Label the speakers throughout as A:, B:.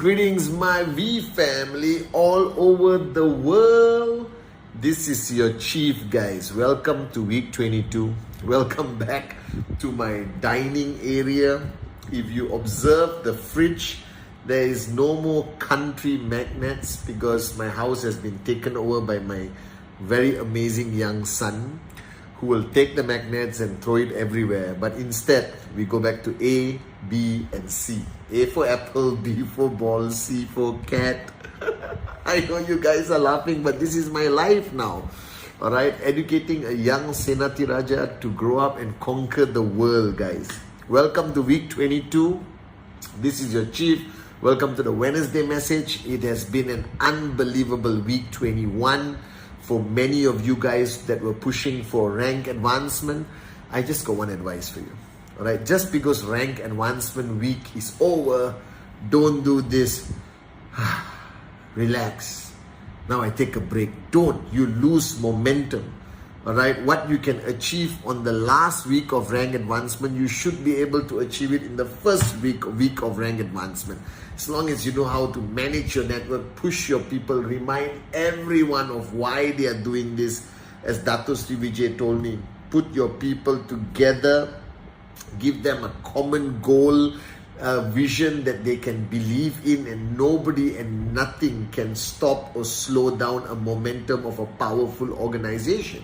A: Greetings, my V family all over the world. This is your chief, guys. Welcome to week 22. Welcome back to my dining area. If you observe the fridge, there is no more country magnets because my house has been taken over by my very amazing young son, who will take the magnets and throw it everywhere. But instead, we go back to A, B, and C. A for apple, B for ball, C for cat. I know you guys are laughing, but this is my life now. Alright, educating a young Senathirajah to grow up and conquer the world, guys. Welcome to week 22. This is your chief. Welcome to the Wednesday message. It has been an unbelievable week 21. For many of you guys that were pushing for rank advancement, I just got one advice for you. Alright, just because rank advancement week is over, don't do this. Relax. Now I take a break. Don't. You lose momentum. Alright, what you can achieve on the last week of rank advancement, you should be able to achieve it in the first week of rank advancement. As long as you know how to manage your network, push your people, remind everyone of why they are doing this. As Dato Vijay told me, put your people together, give them a common goal, a vision that they can believe in, and nobody and nothing can stop or slow down a momentum of a powerful organization.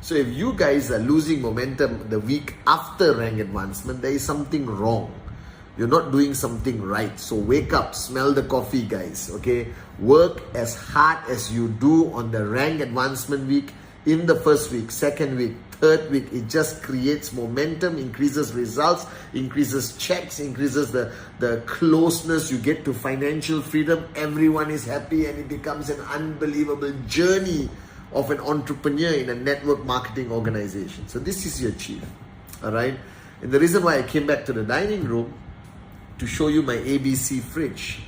A: So if you guys are losing momentum the week after rank advancement, there is something wrong. You're not doing something right. So wake up, smell the coffee, guys, okay? Work as hard as you do on the rank advancement week, in the first week, second week, third week. It just creates momentum, increases results, increases checks, increases the closeness you get to financial freedom. Everyone is happy and it becomes an unbelievable journey of an entrepreneur in a network marketing organization. So this is your chief, all right? And the reason why I came back to the dining room to show you my ABC fridge.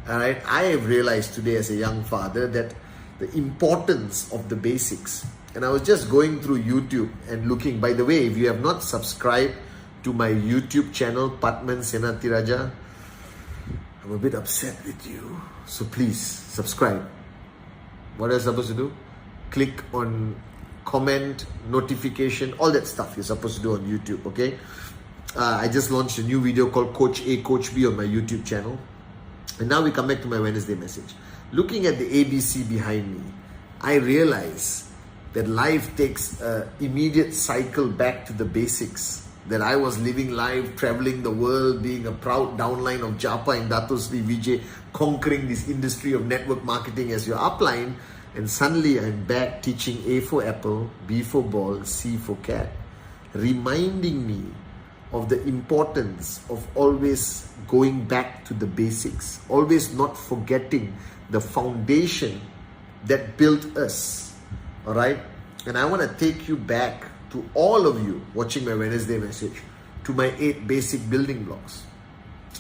A: All right, I have realized today as a young father that the importance of the basics. And I was just going through YouTube and looking. By the way, if you have not subscribed to my YouTube channel, Pathman Senathirajah, I'm a bit upset with you. So please subscribe. What are you supposed to do? Click on comment, notification, all that stuff you're supposed to do on YouTube, okay? I just launched a new video called Coach A, Coach B on my YouTube channel. And now we come back to my Wednesday message. Looking at the ABC behind me, I realize that life takes an immediate cycle back to the basics. That I was living life, traveling the world, being a proud downline of Japa and Dato Sri Vijay, conquering this industry of network marketing as your upline. And suddenly I'm back teaching A for apple, B for ball, C for cat. Reminding me of the importance of always going back to the basics, always not forgetting the foundation that built us, all right? And I want to take you back to all of you watching my Wednesday message, to my 8 basic building blocks,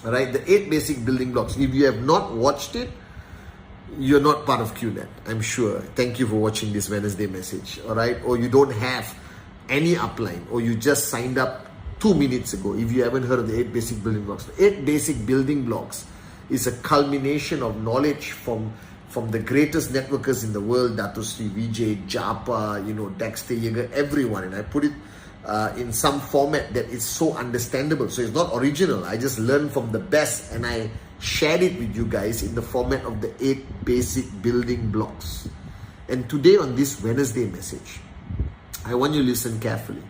A: all right? The 8 basic building blocks. If you have not watched it, you're not part of Qnet, I'm sure. Thank you for watching this Wednesday message, all right? Or you don't have any upline, or you just signed up 2 minutes ago. If you haven't heard of the 8 basic building blocks, the 8 basic building blocks is a culmination of knowledge from the greatest networkers in the world, Dato Sri Vijay, Japa, Dexter Yeager, everyone. And I put it in some format that is so understandable. So it's not original. I just learned from the best and I shared it with you guys in the format of the 8 basic building blocks. And today on this Wednesday message, I want you to listen carefully.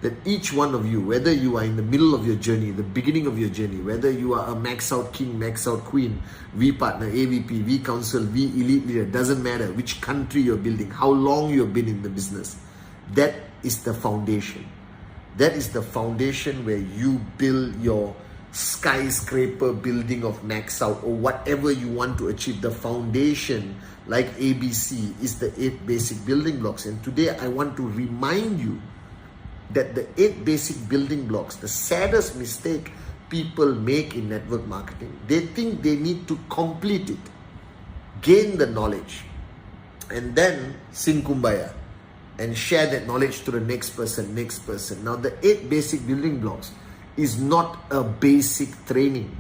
A: That each one of you, whether you are in the middle of your journey, the beginning of your journey, whether you are a max out king, max out queen, V partner, AVP, V council, V elite leader, doesn't matter which country you're building, how long you've been in the business. That is the foundation. That is the foundation where you build your skyscraper building of max out or whatever you want to achieve. The foundation, like ABC, is the 8 basic building blocks. And today I want to remind you that the 8 basic building blocks, the saddest mistake people make in network marketing, they think they need to complete it, gain the knowledge, and then sing kumbaya and share that knowledge to the next person. Now the 8 basic building blocks is not a basic training.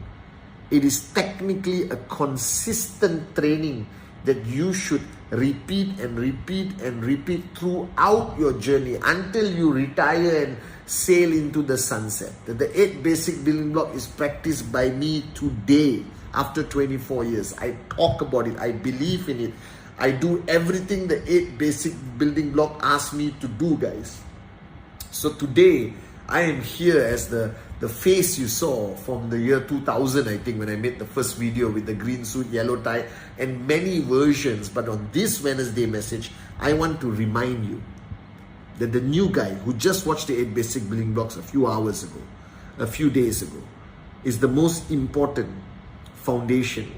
A: It is technically a consistent training that you should repeat and repeat and repeat throughout your journey until you retire and sail into the sunset. That the 8 basic building block is practiced by me today after 24 years. I talk about it. I believe in it. I do everything the 8 basic building block asks me to do, guys. So today, I am here as the face you saw from the year 2000, I think, when I made the first video with the green suit, yellow tie, and many versions. But on this Wednesday message, I want to remind you that the new guy who just watched the 8 basic building blocks a few hours ago, a few days ago, is the most important foundation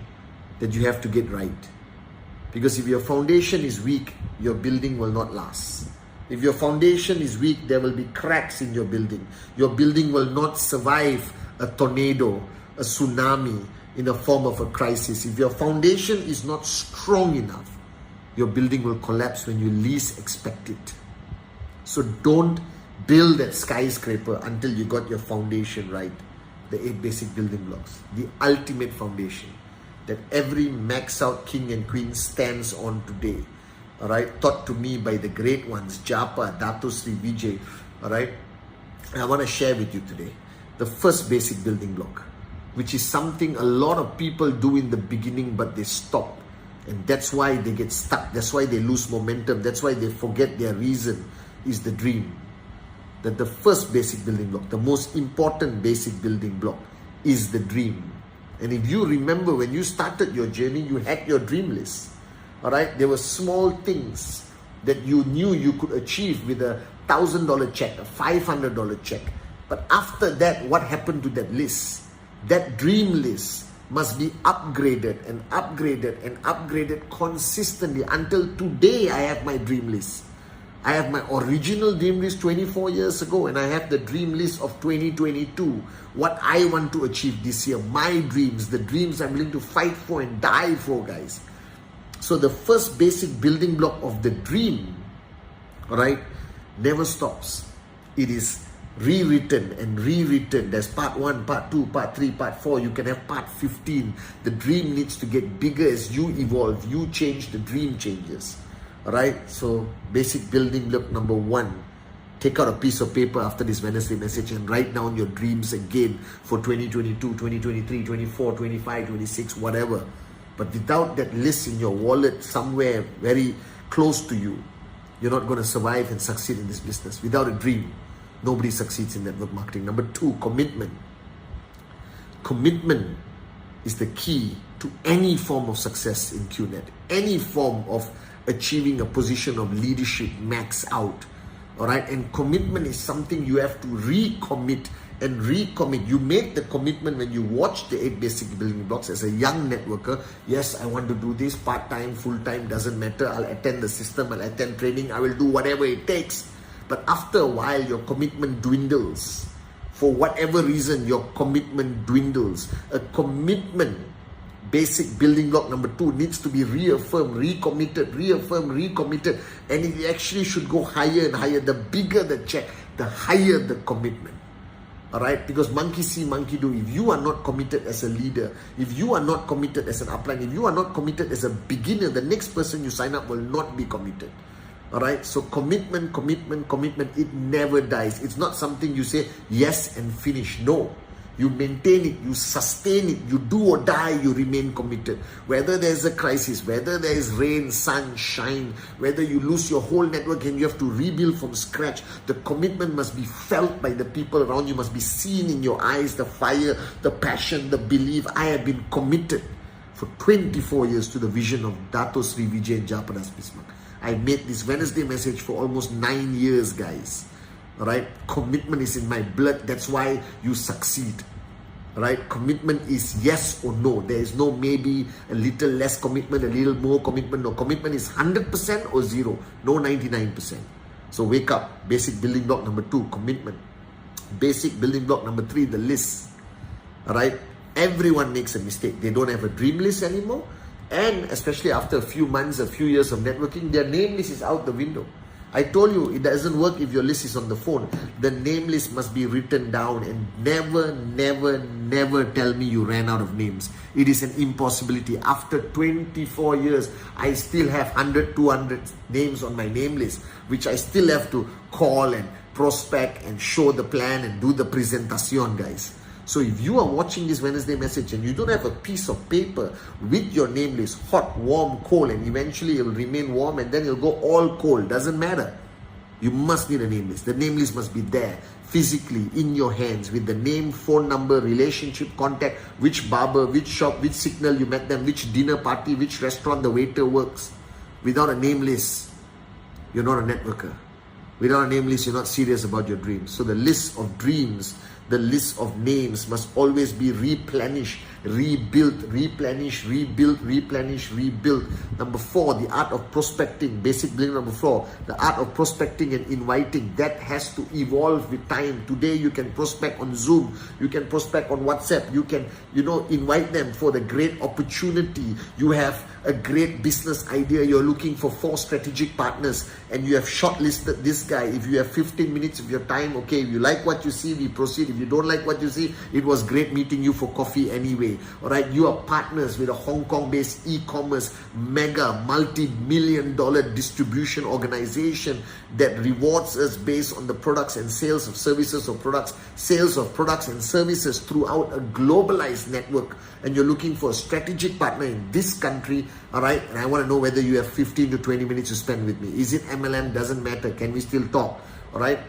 A: that you have to get right. Because if your foundation is weak, your building will not last. If your foundation is weak, there will be cracks in your building. Your building will not survive a tornado, a tsunami, in the form of a crisis. If your foundation is not strong enough, your building will collapse when you least expect it. So don't build that skyscraper until you got your foundation right. The 8 basic building blocks, the ultimate foundation that every max out king and queen stands on today. All right, taught to me by the great ones, Japa, Dato, Vijay. All right, and I want to share with you today the first basic building block, which is something a lot of people do in the beginning, but they stop. And that's why they get stuck. That's why they lose momentum. That's why they forget their reason, is the dream. That the first basic building block, the most important basic building block, is the dream. And if you remember, when you started your journey, you had your dream list. All right, there were small things that you knew you could achieve with a $1,000 check, a $500 check. But after that, what happened to that list? That dream list must be upgraded and upgraded and upgraded consistently until today. I have my dream list. I have my original dream list 24 years ago, and I have the dream list of 2022. What I want to achieve this year, my dreams, the dreams I'm willing to fight for and die for, guys. So the first basic building block of the dream, right, never stops. It is rewritten and rewritten. There's part 1, part 2, part 3, part 4. You can have part 15. The dream needs to get bigger as you evolve. You change, the dream changes. Alright, so basic building block number 1. Take out a piece of paper after this Wednesday message and write down your dreams again for 2022, 2023, 24, 25, 26, whatever. But without that list in your wallet somewhere very close to you, you're not going to survive and succeed in this business. Without a dream, nobody succeeds in network marketing. Number 2, commitment. Commitment is the key to any form of success in Qnet. Any form of achieving a position of leadership, max out. All right, and commitment is something you have to recommit and recommit. You make the commitment when you watch the 8 basic building blocks as a young networker. Yes, I want to do this part-time, full-time, doesn't matter. I'll attend the system, I'll attend training, I will do whatever it takes. But after a while, your commitment dwindles. For whatever reason, your commitment dwindles. A commitment, basic building block number 2, needs to be reaffirmed, recommitted, reaffirmed, recommitted. And it actually should go higher and higher. The bigger the check, the higher the commitment. Alright, because monkey see, monkey do. If you are not committed as a leader, if you are not committed as an upline, if you are not committed as a beginner, the next person you sign up will not be committed. Alright, so commitment, commitment, commitment, it never dies. It's not something you say yes and finish. No. You maintain it, you sustain it, you do or die, you remain committed. Whether there's a crisis, whether there is rain, sun, shine, whether you lose your whole network and you have to rebuild from scratch, the commitment must be felt by the people around you, must be seen in your eyes, the fire, the passion, the belief. I have been committed for 24 years to the vision of Dato Sri Vijay and Japadas Bismarck. I made this Wednesday message for almost 9 years, guys. Alright, commitment is in my blood. That's why you succeed. Alright, commitment is yes or no. There is no maybe, a little less commitment, a little more commitment. No, commitment is 100% or zero, no 99%. So wake up. Basic building block number 2, commitment. Basic building block number 3, the list. Alright, everyone makes a mistake. They don't have a dream list anymore, and especially after a few months, a few years of networking, their name list is out the window. I told you, it doesn't work if your list is on the phone. The name list must be written down, and never tell me you ran out of names. It is an impossibility. After 24 years, I still have 100, 200 names on my name list, which I still have to call and prospect and show the plan and do the presentation, guys. So if you are watching this Wednesday message and you don't have a piece of paper with your name list, hot, warm, cold, and eventually it will remain warm and then it'll go all cold, doesn't matter. You must need a name list. The name list must be there, physically, in your hands, with the name, phone number, relationship, contact, which barber, which shop, which signal you met them, which dinner party, which restaurant the waiter works. Without a name list, you're not a networker. Without a name list, you're not serious about your dreams. So the list of dreams, the list of names must always be replenished, rebuilt, replenish, rebuilt, replenish, rebuilt. Number 4, the art of prospecting. Basic building number 4, the art of prospecting and inviting. That has to evolve with time. Today you can prospect on Zoom, you can prospect on WhatsApp, you can, invite them for the great opportunity. You have a great business idea, you're looking for 4 strategic partners, and you have shortlisted this guy. If you have 15 minutes of your time, okay, if you like what you see, we proceed. If you don't like what you see, it was great meeting you for coffee anyway. Alright, you are partners with a Hong Kong-based e-commerce mega multi-million-dollar distribution organization that rewards us based on the products and sales of services or products, sales of products and services throughout a globalized network. And you're looking for a strategic partner in this country, alright, and I want to know whether you have 15 to 20 minutes to spend with me. Is it MLM? Doesn't matter. Can we still talk? Alright,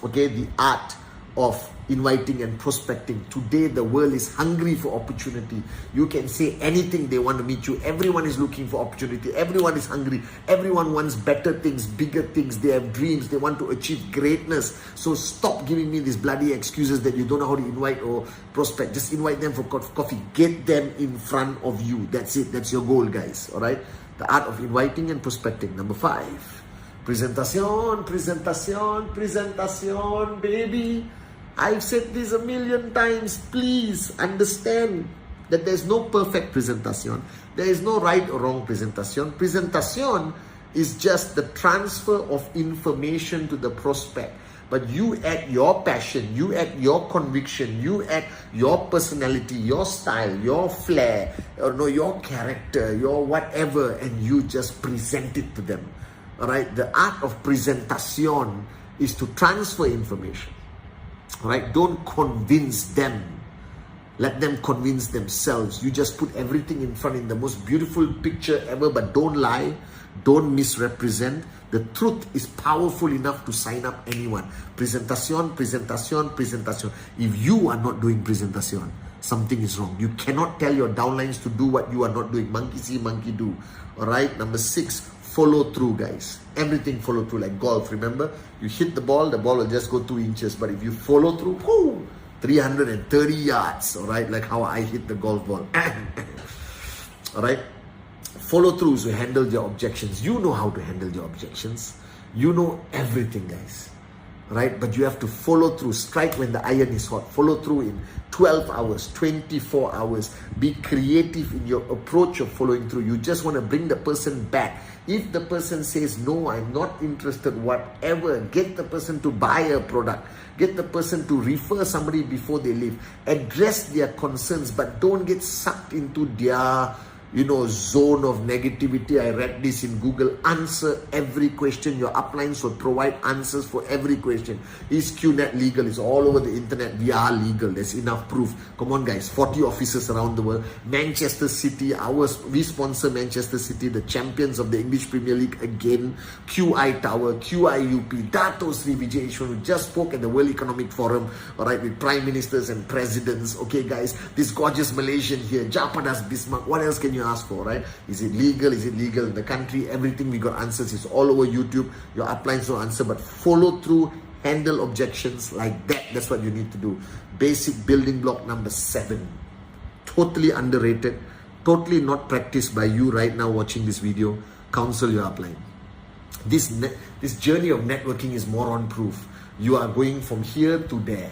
A: okay, the art of inviting and prospecting. Today the world is hungry for opportunity. You can say anything, they want to meet you. Everyone is looking for opportunity. Everyone is hungry. Everyone wants better things, bigger things. They have dreams. They want to achieve greatness. So stop giving me these bloody excuses that you don't know how to invite or prospect. Just invite them for coffee. Get them in front of you. That's it. That's your goal, guys. Alright, the art of inviting and prospecting. Number 5, presentation, baby. I've said this a million times. Please understand that there's no perfect presentation. There is no right or wrong presentation. Presentation is just the transfer of information to the prospect. But you add your passion, you add your conviction, you add your personality, your style, your flair, your character, your whatever, and you just present it to them. Alright, the art of presentation is to transfer information. Alright, don't convince them. Let them convince themselves. You just put everything in front in the most beautiful picture ever, but don't lie, don't misrepresent. The truth is powerful enough to sign up anyone. Presentation. If you are not doing presentation, something is wrong. You cannot tell your downlines to do what you are not doing. Monkey see, monkey do. Alright, number 6, follow through, guys. Everything follow through, like golf. Remember, you hit the ball will just go 2 inches. But if you follow through, 330 yards. Alright, like how I hit the golf ball. Alright, follow through, so handle your objections. You know how to handle your objections. You know everything, guys. Right, but you have to follow through. Strike when the iron is hot. Follow through in 12 hours, 24 hours. Be creative in your approach of following through. You just want to bring the person back. If the person says, no, I'm not interested, whatever, get the person to buy a product. Get the person to refer somebody before they leave. Address their concerns, but don't get sucked into their zone of negativity. I read this in Google. Answer every question. Your uplines will provide answers for every question. Is Qnet legal? It's all over the internet. We are legal. There's enough proof. Come on, guys. 40 offices around the world. Manchester City, we sponsor Manchester City, the champions of the English Premier League again. QI Tower, QIUP, Dato Vijay, who just spoke at the World Economic Forum, alright, with prime ministers and presidents. Okay, guys, this gorgeous Malaysian here, Japadas Bismarck. What else can you ask for, right? Is it legal? Is it legal in the country? Everything we got answers. It's all over YouTube. Your uplines no answer, but follow through, handle objections like that. That's what you need to do. Basic building block number 7. Totally underrated. Totally not practiced by you right now watching this video. Counsel your upline. This journey of networking is moron proof. You are going from here to there.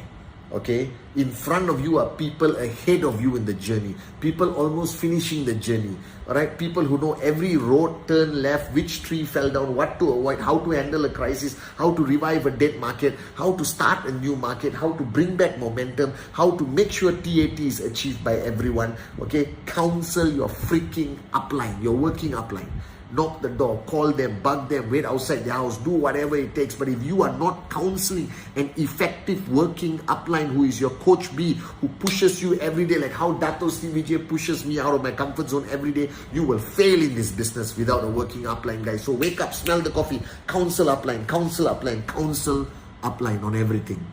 A: Okay, in front of you are people ahead of you in the journey, people almost finishing the journey. All right, people who know every road turn left, which tree fell down, what to avoid, how to handle a crisis, how to revive a dead market, how to start a new market, how to bring back momentum, how to make sure TAT is achieved by everyone. Okay, counsel your freaking upline, your working upline. Knock the door, call them, bug them, wait outside the house, do whatever it takes. But if you are not counseling an effective working upline who is your coach B, who pushes you every day, like how Dato Vijay pushes me out of my comfort zone every day, you will fail in this business without a working upline, guys. So wake up, smell the coffee, counsel upline, counsel upline, counsel upline on everything.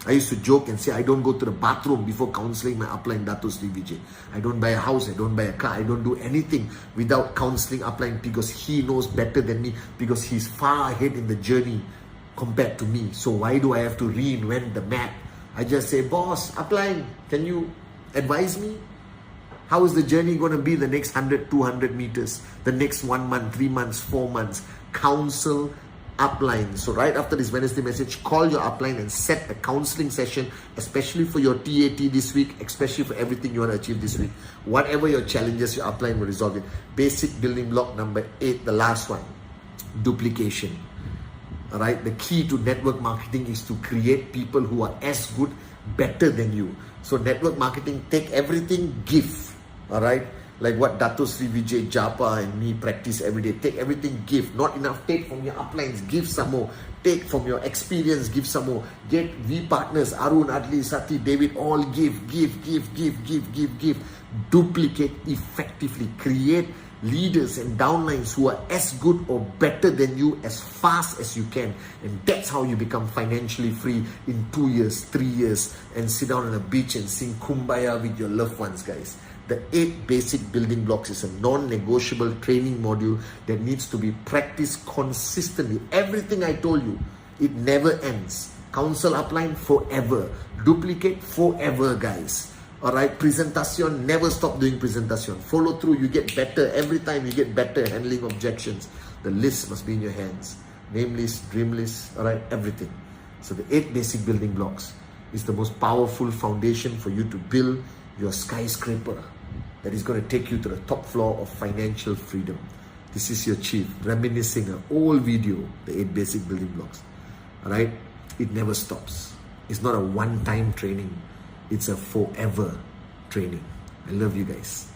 A: I used to joke and say, I don't go to the bathroom before counseling my upline Dato Vijay. I don't buy a house, I don't buy a car, I don't do anything without counseling upline, because he knows better than me, because he's far ahead in the journey compared to me. So why do I have to reinvent the map? I just say, boss, upline, can you advise me? How is the journey going to be the next 100, 200 meters, the next 1 month, 3 months, 4 months? Counsel upline. So right after this Wednesday message, call your upline and set a counseling session, especially for your TAT this week, especially for everything you want to achieve this week. Whatever your challenges, your upline will resolve it. Basic building block number 8, the last one, duplication. All right, the key to network marketing is to create people who are as good, better than you. So network marketing, take everything, give. All right, like what Dato Sri Vijay, Japa and me practice every day. Take everything, give. Not enough, take from your uplines, give some more. Take from your experience, give some more. Get V partners, Arun, Adli, Sati, David, all give. Duplicate effectively. Create leaders and downlines who are as good or better than you as fast as you can. And that's how you become financially free in 2 years, 3 years, and sit down on a beach and sing Kumbaya with your loved ones, guys. The 8 basic building blocks is a non-negotiable training module that needs to be practiced consistently. Everything I told you, it never ends. Counsel upline forever. Duplicate forever, guys. Alright, presentation, never stop doing presentation. Follow through, you get better. Every time you get better handling objections. The list must be in your hands. Name list, dream list, alright, everything. So the 8 basic building blocks is the most powerful foundation for you to build your skyscraper that is going to take you to the top floor of financial freedom. This is your chief reminiscing an old video, the 8 basic building blocks. Alright, it never stops. It's not a one-time training, it's a forever training. I love you guys.